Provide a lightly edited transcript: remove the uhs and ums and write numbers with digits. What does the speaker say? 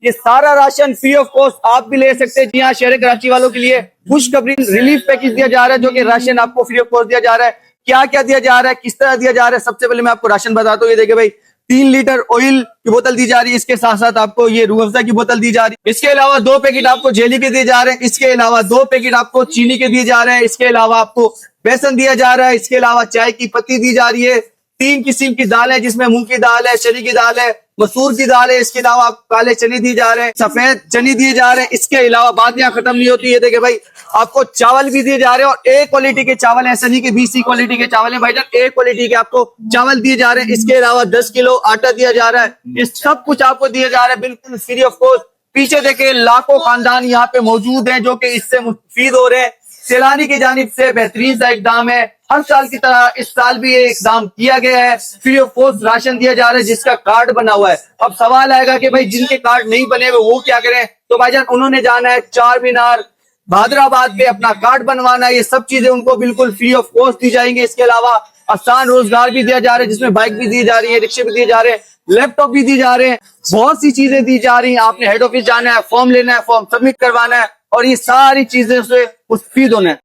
ये सारा ration free of cost आप भी ले सकते हैं। जी हाँ, शहर कराची वालों के लिए खुशखबरी रिलीफ पैकेज दिया जा रहा है, जो कि राशन आपको फ्री ऑफ कॉस्ट दिया जा रहा है। क्या क्या दिया जा रहा है, किस तरह दिया जा रहा है, सबसे पहले मैं आपको राशन बताता हूँ। ये देखिए भाई, 3 लीटर ऑयल की बोतल दी जा रही है, इसके साथ साथ आपको ये रूह अफ़ज़ा की बोतल दी जा रही है। इसके अलावा 2 पैकेट आपको जेली के दिए जा रहे हैं। इसके अलावा 2 पैकेट आपको चीनी के दिए जा रहे हैं। इसके अलावा आपको बेसन दिया जा रहा है। इसके अलावा चाय की पत्ती दी जा रही है। 3 किस्म की दाल है, जिसमें मूंग की दाल है, चने की दाल है, मसूर की दाल है। इसके अलावा काले चने दिए जा रहे हैं, सफेद चने दिए जा रहे हैं। इसके अलावा बात यहाँ खत्म नहीं होती है। देखिए भाई, आपको चावल भी दिए जा रहे हैं, और ए क्वालिटी के चावल है, ऐसा नहीं कि बीसी क्वालिटी के चावल है भाईजान, ए क्वालिटी के आपको चावल दिए जा रहे हैं। इसके अलावा 10 किलो आटा दिया जा रहा है। ये सब कुछ आपको दिया जा रहा है बिल्कुल फ्री ऑफ कॉस्ट। पीछे देखे लाखों खानदान यहाँ पे मौजूद हैं, जो कि इससे मुस्तफीद हो रहे हैं। सैलानी की जानिब से बेहतरीन सा इकदाम है। हर साल की तरह इस साल भी ये इकदाम किया गया है। फ्री ऑफ कॉस्ट राशन दिया जा रहा है, जिसका कार्ड बना हुआ है। अब सवाल आएगा कि भाई जिनके कार्ड नहीं बने हुए वो क्या करें, तो भाईजान उन्होंने जाना है चार मीनार भादराबाद पे अपना कार्ड बनवाना है। ये सब चीजें उनको बिल्कुल फ्री ऑफ कॉस्ट दी जाएंगी। इसके अलावा आसान रोजगार भी दिया जा रहा है, जिसमें बाइक भी दी जा रही है, रिक्शे भी दिए जा रहे हैं, लैपटॉप भी दी जा रहे हैं, बहुत सी चीजें दी जा रही हैं। आपने हेड ऑफिस जाना है, फॉर्म लेना है, फॉर्म सबमिट करवाना है, और ये सारी चीजें से मुस्तफीद होना है।